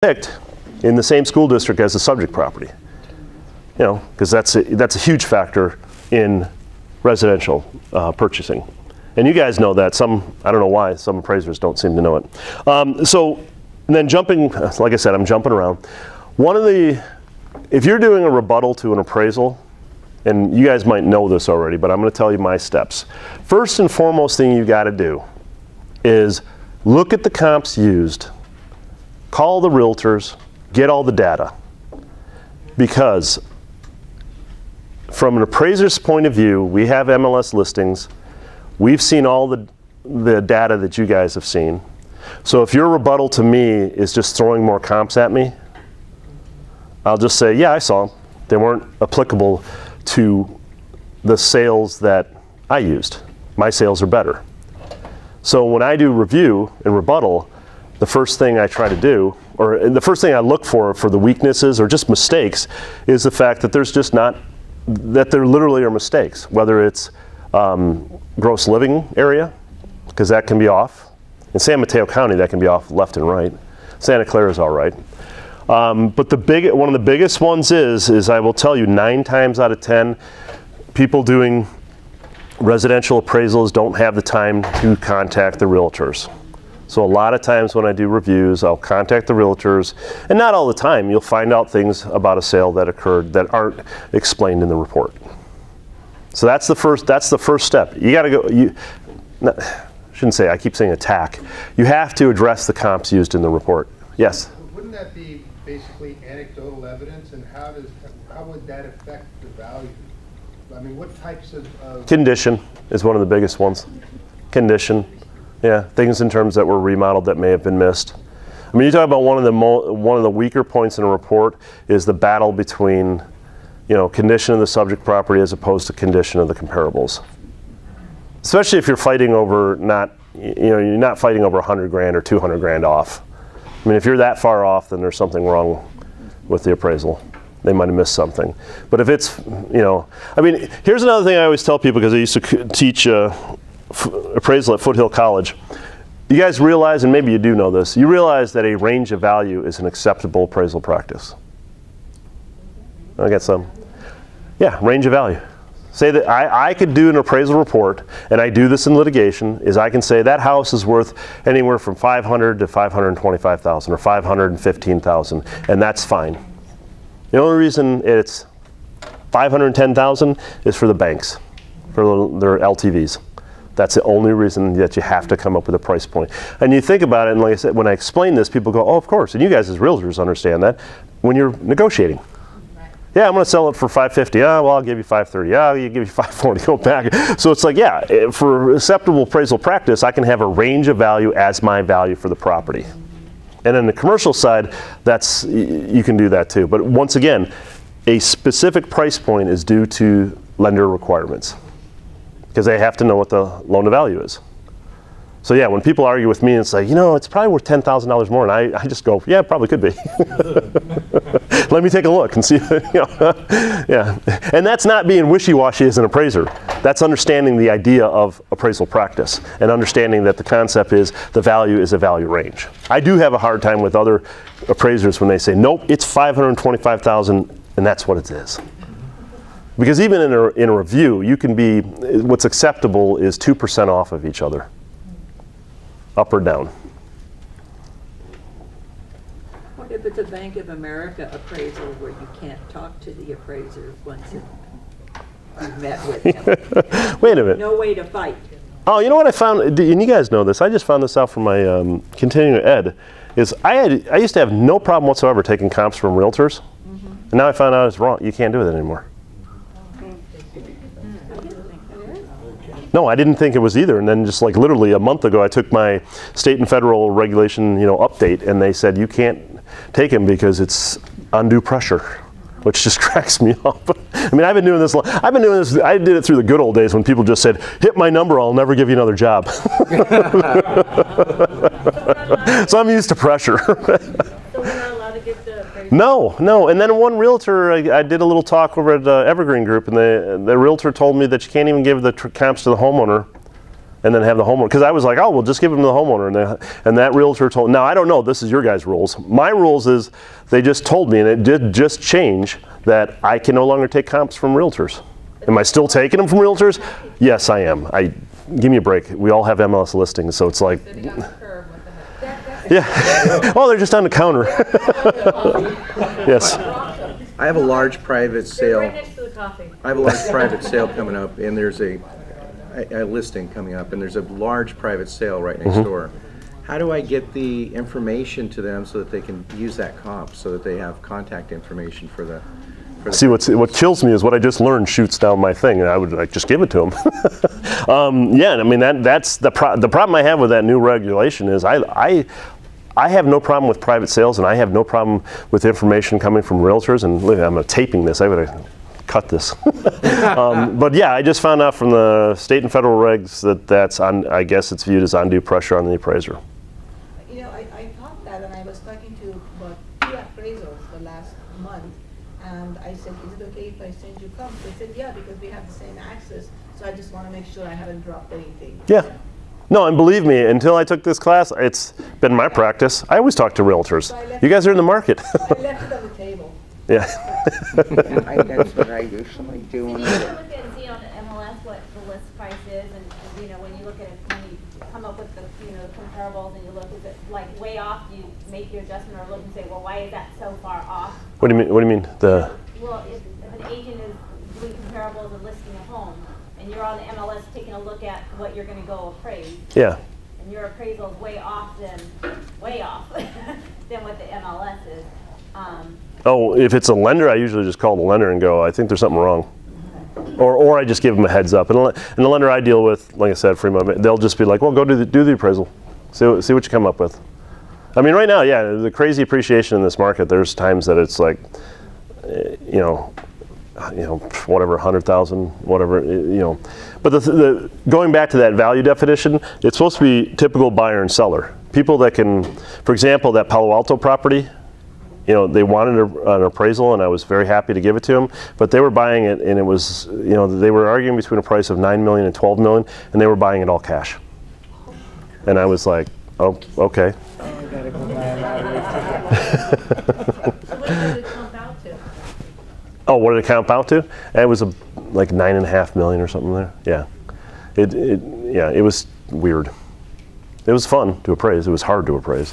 picked in the same school district as the subject property. You know, because that's a huge factor in residential purchasing. And you guys know that. I don't know why, some appraisers don't seem to know it. So then jumping, like I said, I'm jumping around. If you're doing a rebuttal to an appraisal, and you guys might know this already, but I'm going to tell you my steps. First and foremost thing you got to do is look at the comps used, call the realtors, get all the data. Because from an appraiser's point of view, we have MLS listings. We've seen all the data that you guys have seen. So if your rebuttal to me is just throwing more comps at me, I'll just say, yeah, I saw them. They weren't applicable to the sales that I used. My sales are better. So when I do review and rebuttal, the first thing I try to do, or the first thing I look for the weaknesses or just mistakes, is the fact that there's just not, that there literally are mistakes, whether it's gross living area, because that can be off. In San Mateo County, that can be off left and right. Santa Clara is all right. But one of the biggest ones is I will tell you 9 times out of 10, people doing residential appraisals don't have the time to contact the realtors. So a lot of times when I do reviews, I'll contact the realtors, and not all the time. You'll find out things about a sale that occurred that aren't explained in the report. So that's the first step. You got to go. Shouldn't say. I keep saying attack. You have to address the comps used in the report. Yes. Wouldn't that be basically anecdotal evidence, and how would that affect the value? I mean, what types of Condition is one of the biggest ones. Condition. Yeah, things in terms that were remodeled that may have been missed. I mean, you talk about one of the weaker points in a report is the battle between, condition of the subject property as opposed to condition of the comparables. Especially if you're fighting over you're not fighting over 100 grand or 200 grand off. I mean, if you're that far off, then there's something wrong with the appraisal. They might have missed something. But if it's, I mean, here's another thing I always tell people, because I used to teach appraisal at Foothill College. You guys realize, and maybe you do know this, you realize that a range of value is an acceptable appraisal practice. I get some. Yeah, range of value. Say that I could do an appraisal report, and I do this in litigation, is I can say that house is worth anywhere from $500,000 to $525,000 or $515,000, and that's fine. The only reason it's $510,000 is for the banks, for their LTVs. That's the only reason that you have to come up with a price point. And you think about it, and like I said, when I explain this, people go, oh, of course. And you guys as realtors understand that when you're negotiating. Right. Yeah, I'm going to sell it for $550. Yeah, well, I'll give you $530. Yeah, I'll give you $540. Go back. So it's like, yeah, for acceptable appraisal practice, I can have a range of value as my value for the property. And on the commercial side, you can do that too. But once again, a specific price point is due to lender requirements, because they have to know what the loan to value is. So yeah, when people argue with me and say, it's probably worth $10,000 more, and I just go, yeah, it probably could be. Let me take a look and see. Yeah, and that's not being wishy-washy as an appraiser. That's understanding the idea of appraisal practice and understanding that the concept is the value is a value range. I do have a hard time with other appraisers when they say, nope, it's $525,000, and that's what it is. Because even in a review, what's acceptable is 2% off of each other, up or down. What if it's a Bank of America appraisal where you can't talk to the appraiser once you've met with him? Wait a minute. No way to fight. Oh, you know what I found, and you guys know this, I just found this out from my continuing ed, is I used to have no problem whatsoever taking comps from realtors, and now I found out it's wrong. You can't do it anymore. No, I didn't think it was either. And then just like literally a month ago, I took my state and federal regulation, update, and they said you can't take them because it's undue pressure, which just cracks me up. I mean, I've been doing this. I did it through the good old days when people just said, "Hit my number, I'll never give you another job." So I'm used to pressure. No. And then one realtor, I did a little talk over at Evergreen Group, and the realtor told me that you can't even give the comps to the homeowner and then have the homeowner, because I was like, oh, well, just give them to the homeowner, and that realtor told, now I don't know, this is your guys' rules. My rules is, they just told me, and it did just change, that I can no longer take comps from realtors. Am I still taking them from realtors? Yes, I am. Give me a break. We all have MLS listings, so it's like, yeah. Oh, they're just on the counter. Yes. I have a large private sale. Right next to the coffee. I have a large private sale coming up, and there's a listing coming up, and there's a large private sale right next door. How do I get the information to them so that they can use that comp, so that they have contact information for the See, what kills me is what I just learned shoots down my thing, and I would like just give it to them. Yeah, I mean that's the problem I have with that new regulation is I have no problem with private sales, and I have no problem with information coming from realtors. And look, I'm taping this. I would cut this. But yeah, I just found out from the state and federal regs that's on. I guess it's viewed as undue pressure on the appraiser. You know, I thought that, and I was talking to about 2 appraisals the last month, and I said, is it okay if I send you comps? They said, yeah, because we have the same access, so I just want to make sure I haven't dropped anything. Yeah. No, and believe me, until I took this class, it's been my practice. I always talk to realtors. You guys are in the market. I left it on the table. Yeah. That's what I usually do. You can look and see on the MLS what the list price is, and you know, when you look at it, when you come up with the, you know, the comparables, and you look, is it like way off, you make your adjustment or look and say, well, why is that so far off? What do you mean? What do you mean? Well, if an agent is doing comparables and listing a home, and you're on the MLS taking a look at what you're going to go appraise, Yeah. and your appraisal is way off than what the MLS is. Oh, if it's a lender, I usually just call the lender and go, I think there's something wrong. Or I just give them a heads up. And the lender I deal with, like I said, Fremont, they'll just be like, well, go do the appraisal. See what you come up with. I mean, right now, yeah, the crazy appreciation in this market, there's times that it's like, whatever, 100,000, whatever, But the going back to that value definition, it's supposed to be typical buyer and seller. People that can, for example, that Palo Alto property, they wanted an appraisal, and I was very happy to give it to them, but they were buying it, and it was, they were arguing between a price of $9 million and $12 million, and they were buying it all cash. And I was like, oh, okay. Oh, I gotta go buy a lottery ticket. So what did it come out to? Oh, what did it comp out to? It was like $9.5 million or something there. Yeah. It was weird. It was fun to appraise. It was hard to appraise.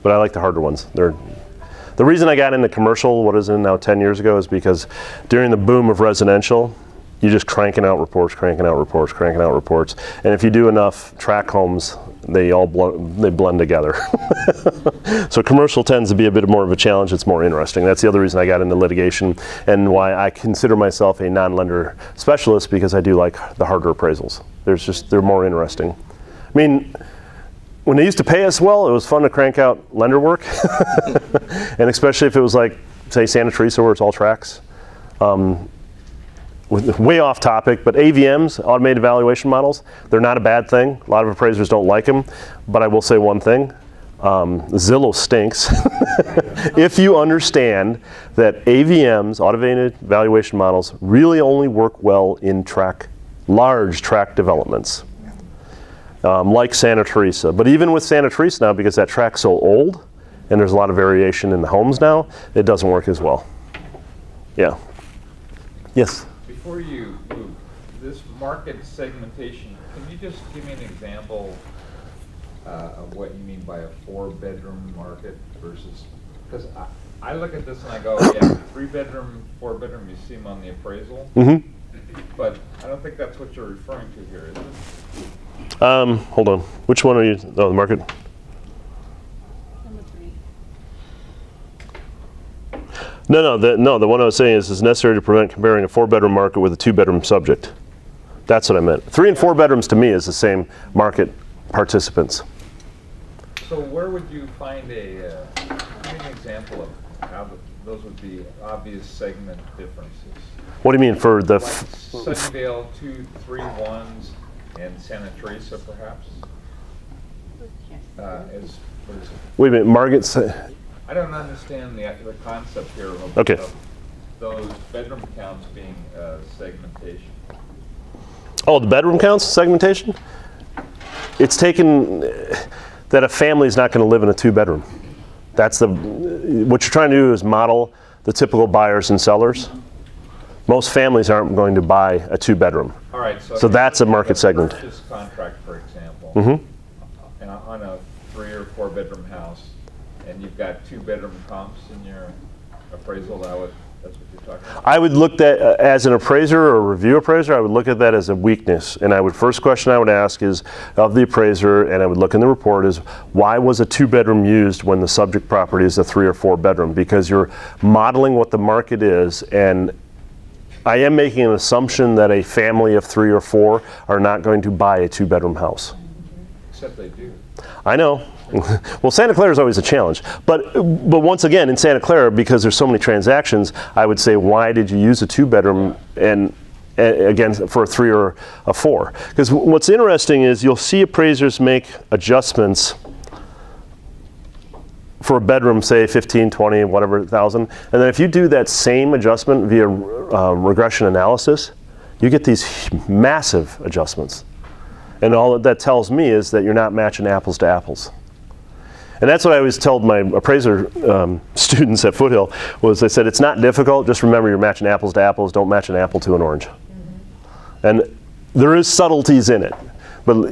But I like the harder ones. The reason I got into commercial, what is it now, 10 years ago, is because during the boom of residential, you're just cranking out reports. And if you do enough track homes, they blend together. So commercial tends to be a bit more of a challenge. It's more interesting. That's the other reason I got into litigation, and why I consider myself a non-lender specialist, because I do like the harder appraisals. They're more interesting. I mean, when they used to pay us well, it was fun to crank out lender work. And especially if it was like, say, Santa Teresa, where it's all tracks. Way off topic, but AVMs, automated valuation models, they're not a bad thing. A lot of appraisers don't like them, but I will say one thing. Zillow stinks. If you understand that AVMs, automated valuation models, really only work well in large tract developments. Like Santa Teresa. But even with Santa Teresa now, because that track's so old and there's a lot of variation in the homes now, it doesn't work as well. Yeah. Yes? Before you move, this market segmentation, can you just give me an example of what you mean by a 4-bedroom market versus, because I look at this and I go, yeah, 3-bedroom, 4-bedroom, you see them on the appraisal, but I don't think that's what you're referring to here, is it? Hold on. Which one are you? Oh, the market. Number 3. No. The one I was saying is necessary to prevent comparing a 4-bedroom market with a 2-bedroom subject. That's what I meant. 3 and 4 bedrooms to me is the same market participants. So where would you find give me an example of how those would be obvious segment differences? What do you mean for the? Like Sunnyvale 2, 3, 1s. And Santa Teresa, perhaps? What is it? Wait a minute, Margaret's. I don't understand the concept here of those bedroom counts being segmentation. Oh, the bedroom counts segmentation? it's taken that a family is not going to live in a 2-bedroom. That's what you're trying to do is model the typical buyers and sellers. Most families aren't going to buy a 2-bedroom. All right, so. So that's a market segment. Purchase contract, for example. Mm-hmm. And on a 3 or 4 bedroom house, and you've got 2-bedroom comps in your appraisal, that's what you're talking about? I would look at, as an appraiser or a review appraiser, I would look at that as a weakness. And first question I would ask is, of the appraiser, and I would look in the report, is why was a 2-bedroom used when the subject property is a 3 or 4 bedroom? Because you're modeling what the market is, and I am making an assumption that a family of 3 or 4 are not going to buy a 2-bedroom house. Except they do. I know. Well, Santa Clara is always a challenge. But once again, in Santa Clara, because there's so many transactions, I would say, why did you use a 2-bedroom and again for a 3 or a 4? Because what's interesting is you'll see appraisers make adjustments for a bedroom, say 15, 20, whatever thousand, and then if you do that same adjustment via regression analysis, you get these massive adjustments. And all that tells me is that you're not matching apples to apples. And that's what I always told my appraiser students at Foothill, was I said, it's not difficult, just remember you're matching apples to apples, don't match an apple to an orange. And there is subtleties in it, but